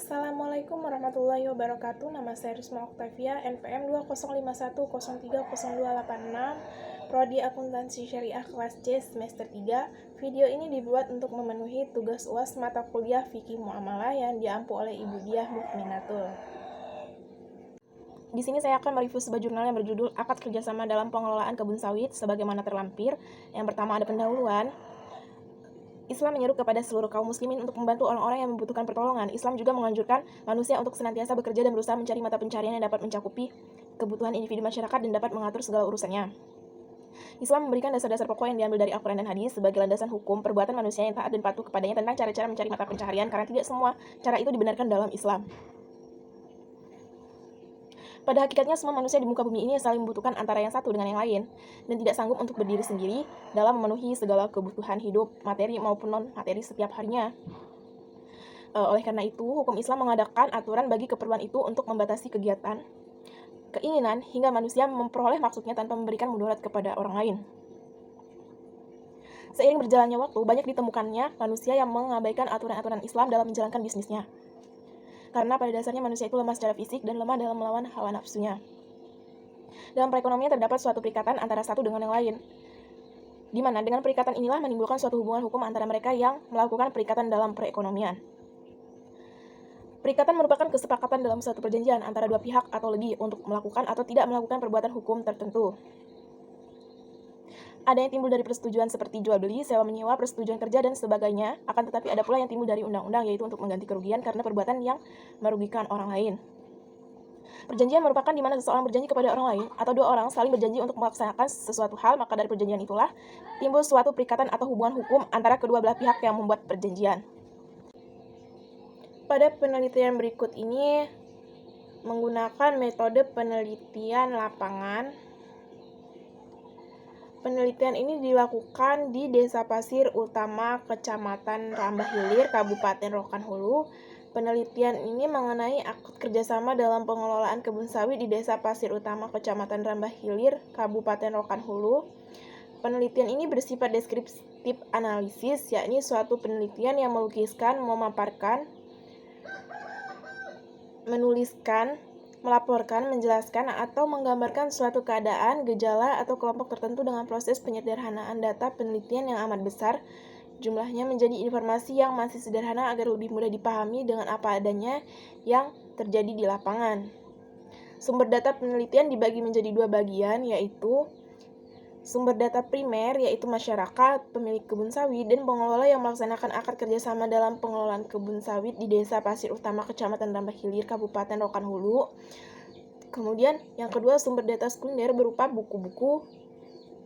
Assalamualaikum warahmatullahi wabarakatuh. Nama saya Risma Oktavia, NPM 2051030286, Prodi Akuntansi Syariah kelas C semester 3. Video ini dibuat untuk memenuhi tugas UAS mata kuliah Fikih Muamalah yang diampu oleh Ibu Diah Mukminatul. Di sini saya akan mereview sebuah jurnal yang berjudul Akad Kerjasama dalam Pengelolaan Kebun Sawit sebagaimana terlampir. Yang pertama ada pendahuluan. Islam menyeru kepada seluruh kaum muslimin untuk membantu orang-orang yang membutuhkan pertolongan. Islam juga menganjurkan manusia untuk senantiasa bekerja dan berusaha mencari mata pencarian yang dapat mencakupi kebutuhan individu masyarakat dan dapat mengatur segala urusannya. Islam memberikan dasar-dasar pokok yang diambil dari Al-Quran dan Hadis sebagai landasan hukum perbuatan manusia yang taat dan patuh kepadanya tentang cara-cara mencari mata pencarian, karena tidak semua cara itu dibenarkan dalam Islam. Pada hakikatnya semua manusia di muka bumi ini saling membutuhkan antara yang satu dengan yang lain dan tidak sanggup untuk berdiri sendiri dalam memenuhi segala kebutuhan hidup, materi maupun non-materi setiap harinya. Oleh karena itu, hukum Islam mengadakan aturan bagi keperluan itu untuk membatasi kegiatan, keinginan, hingga manusia memperoleh maksudnya tanpa memberikan mudarat kepada orang lain. Seiring berjalannya waktu, banyak ditemukannya manusia yang mengabaikan aturan-aturan Islam dalam menjalankan bisnisnya. Karena pada dasarnya manusia itu lemah secara fisik dan lemah dalam melawan hawa nafsunya. Dalam perekonomian terdapat suatu perikatan antara satu dengan yang lain, di mana dengan perikatan inilah menimbulkan suatu hubungan hukum antara mereka yang melakukan perikatan dalam perekonomian. Perikatan merupakan kesepakatan dalam suatu perjanjian antara dua pihak atau lebih untuk melakukan atau tidak melakukan perbuatan hukum tertentu. Ada yang timbul dari persetujuan seperti jual beli, sewa menyewa, persetujuan kerja, dan sebagainya. Akan tetapi ada pula yang timbul dari undang-undang, yaitu untuk mengganti kerugian karena perbuatan yang merugikan orang lain. Perjanjian merupakan di mana seseorang berjanji kepada orang lain atau dua orang saling berjanji untuk melaksanakan sesuatu hal, maka dari perjanjian itulah timbul suatu perikatan atau hubungan hukum antara kedua belah pihak yang membuat perjanjian. Pada penelitian berikut ini menggunakan metode penelitian lapangan. Penelitian ini dilakukan di Desa Pasir Utama, Kecamatan Rambah Hilir, Kabupaten Rokan Hulu. Penelitian ini mengenai akad kerjasama dalam pengelolaan kebun sawit di Desa Pasir Utama, Kecamatan Rambah Hilir, Kabupaten Rokan Hulu. Penelitian ini bersifat deskriptif analisis, yakni suatu penelitian yang melukiskan, memaparkan, menuliskan, melaporkan, menjelaskan, atau menggambarkan suatu keadaan, gejala, atau kelompok tertentu dengan proses penyederhanaan data penelitian yang amat besar. Jumlahnya menjadi informasi yang masih sederhana agar lebih mudah dipahami dengan apa adanya yang terjadi di lapangan. Sumber data penelitian dibagi menjadi dua bagian, yaitu sumber data primer, yaitu masyarakat, pemilik kebun sawit, dan pengelola yang melaksanakan akad kerjasama dalam pengelolaan kebun sawit di Desa Pasir Utama, Kecamatan Rambah Hilir, Kabupaten Rokan Hulu. Kemudian, yang kedua, sumber data sekunder berupa buku-buku,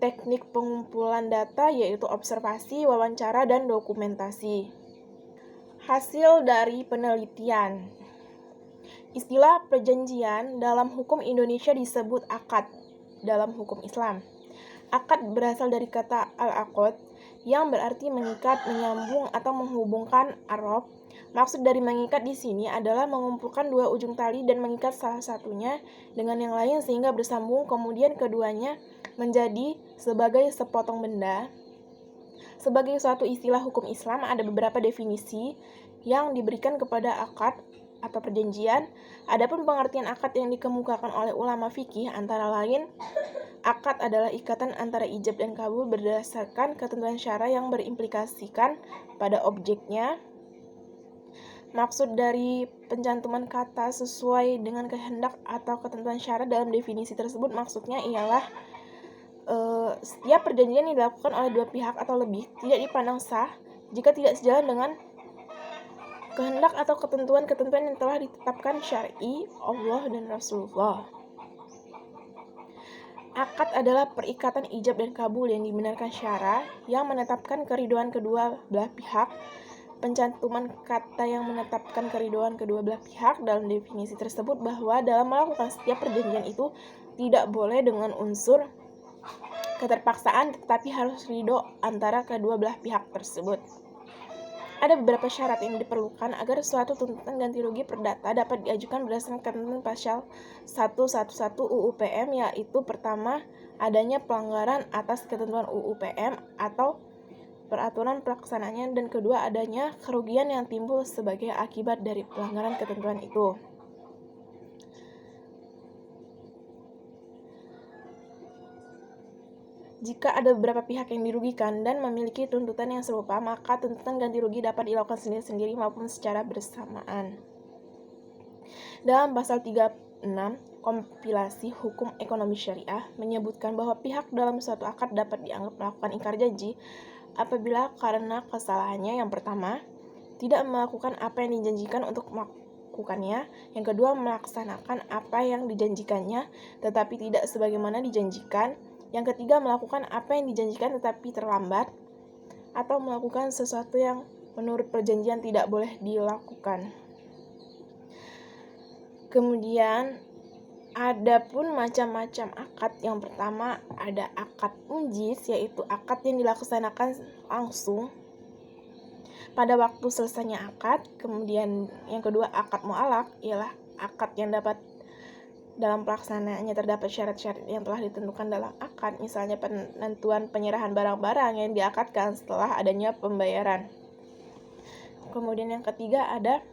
teknik pengumpulan data, yaitu observasi, wawancara, dan dokumentasi. Hasil dari penelitian. Istilah perjanjian dalam hukum Indonesia disebut akad dalam hukum Islam. Akad berasal dari kata al-aqd yang berarti mengikat, menyambung, atau menghubungkan arab. Maksud dari mengikat di sini adalah mengumpulkan dua ujung tali dan mengikat salah satunya dengan yang lain sehingga bersambung, kemudian keduanya menjadi sebagai sepotong benda. Sebagai suatu istilah hukum Islam, ada beberapa definisi yang diberikan kepada akad atau perjanjian. Adapun pengertian akad yang dikemukakan oleh ulama fikih antara lain, akad adalah ikatan antara ijab dan kabul berdasarkan ketentuan syara yang berimplikasikan pada objeknya. Maksud dari pencantuman kata sesuai dengan kehendak atau ketentuan syara dalam definisi tersebut maksudnya ialah setiap perjanjian yang dilakukan oleh dua pihak atau lebih tidak dipandang sah jika tidak sejalan dengan kehendak atau ketentuan-ketentuan yang telah ditetapkan syar'i Allah dan Rasulullah. Akad adalah perikatan ijab dan kabul yang dibenarkan syara yang menetapkan keridhaan kedua belah pihak. Pencantuman kata yang menetapkan keridhaan kedua belah pihak dalam definisi tersebut bahwa dalam melakukan setiap perjanjian itu tidak boleh dengan unsur keterpaksaan, tetapi harus ridho antara kedua belah pihak tersebut. Ada beberapa syarat yang diperlukan agar suatu tuntutan ganti rugi perdata dapat diajukan berdasarkan ketentuan pasal 111 UU PM, yaitu pertama, adanya pelanggaran atas ketentuan UU PM atau peraturan pelaksanaannya, dan kedua, adanya kerugian yang timbul sebagai akibat dari pelanggaran ketentuan itu. Jika ada beberapa pihak yang dirugikan dan memiliki tuntutan yang serupa, maka tuntutan ganti rugi dapat dilakukan sendiri-sendiri maupun secara bersamaan. Dalam pasal 36 kompilasi hukum ekonomi syariah menyebutkan bahwa pihak dalam suatu akad dapat dianggap melakukan ingkar janji apabila karena kesalahannya yang pertama, tidak melakukan apa yang dijanjikan untuk melakukannya, yang kedua, melaksanakan apa yang dijanjikannya tetapi tidak sebagaimana dijanjikan, yang ketiga, melakukan apa yang dijanjikan tetapi terlambat, atau melakukan sesuatu yang menurut perjanjian tidak boleh dilakukan. Kemudian, ada pun macam-macam akad. Yang pertama, ada akad unjis, yaitu akad yang dilaksanakan langsung pada waktu selesainya akad. Kemudian yang kedua, akad mu'alaq, ialah akad yang dapat dalam pelaksanaannya terdapat syarat-syarat yang telah ditentukan dalam akad, misalnya penentuan penyerahan barang-barang yang diakadkan setelah adanya pembayaran. Kemudian yang ketiga ada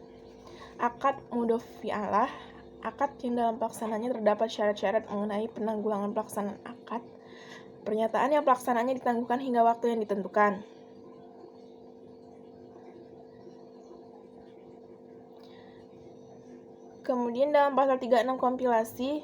akad mudhofi'alah, akad yang dalam pelaksanaannya terdapat syarat-syarat mengenai penanggulangan pelaksanaan akad. Pernyataan yang pelaksanaannya ditangguhkan hingga waktu yang ditentukan. Kemudian dalam pasal 36 kompilasi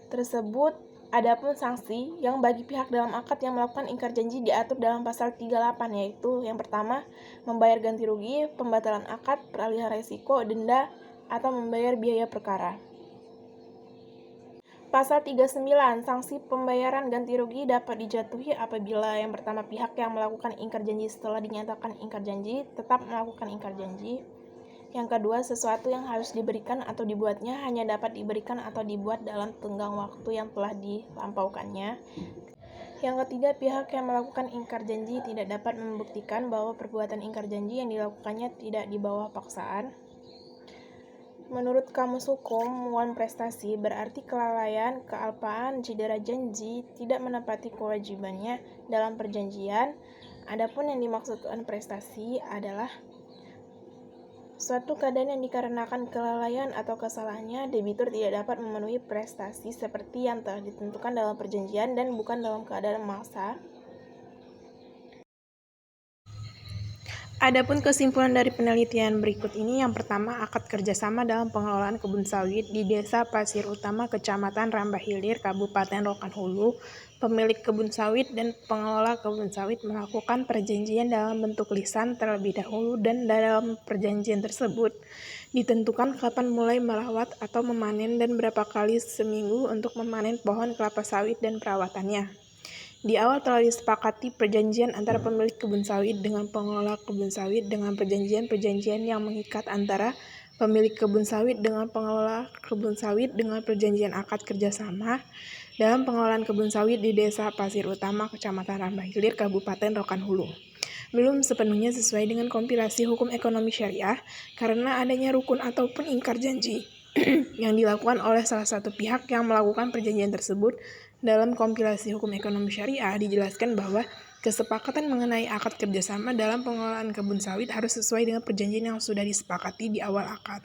tersebut adapun sanksi yang bagi pihak dalam akad yang melakukan ingkar janji diatur dalam pasal 38, yaitu yang pertama, membayar ganti rugi, pembatalan akad, peralihan resiko, denda, atau membayar biaya perkara. Pasal 39, sanksi pembayaran ganti rugi dapat dijatuhi apabila yang pertama, pihak yang melakukan ingkar janji setelah dinyatakan ingkar janji tetap melakukan ingkar janji. Yang kedua, sesuatu yang harus diberikan atau dibuatnya hanya dapat diberikan atau dibuat dalam tenggang waktu yang telah dilampaukannya. Yang ketiga, pihak yang melakukan ingkar janji tidak dapat membuktikan bahwa perbuatan ingkar janji yang dilakukannya tidak di bawah paksaan. Menurut Kamus Hukum, Wan Prestasi berarti kelalaian, kealpaan, cedera janji, tidak menepati kewajibannya dalam perjanjian. Adapun yang dimaksud Wan Prestasi adalah suatu keadaan yang dikarenakan kelalaian atau kesalahannya, debitur tidak dapat memenuhi prestasi seperti yang telah ditentukan dalam perjanjian dan bukan dalam keadaan memaksa. Adapun kesimpulan dari penelitian berikut ini, yang pertama, akad kerjasama dalam pengelolaan kebun sawit di Desa Pasir Utama, Kecamatan Rambah Hilir, Kabupaten Rokan Hulu. Pemilik kebun sawit dan pengelola kebun sawit melakukan perjanjian dalam bentuk lisan terlebih dahulu, dan dalam perjanjian tersebut ditentukan kapan mulai merawat atau memanen dan berapa kali seminggu untuk memanen pohon kelapa sawit dan perawatannya. Di awal telah disepakati perjanjian antara pemilik kebun sawit dengan pengelola kebun sawit dengan perjanjian-perjanjian yang mengikat antara pemilik kebun sawit dengan pengelola kebun sawit dengan perjanjian akad kerjasama dalam pengelolaan kebun sawit di Desa Pasir Utama, Kecamatan Rambah Hilir, Kabupaten Rokan Hulu. Belum sepenuhnya sesuai dengan kompilasi hukum ekonomi syariah karena adanya rukun ataupun ingkar janji yang dilakukan oleh salah satu pihak yang melakukan perjanjian tersebut. Dalam kompilasi hukum ekonomi syariah dijelaskan bahwa kesepakatan mengenai akad kerjasama dalam pengelolaan kebun sawit harus sesuai dengan perjanjian yang sudah disepakati di awal akad.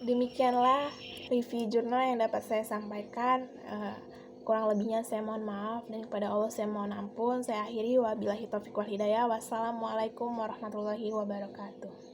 Demikianlah review jurnal yang dapat saya sampaikan. Kurang lebihnya saya mohon maaf, dan kepada Allah saya mohon ampun. Saya akhiri, wabillahi taufiq wal hidayah. Wassalamualaikum warahmatullahi wabarakatuh.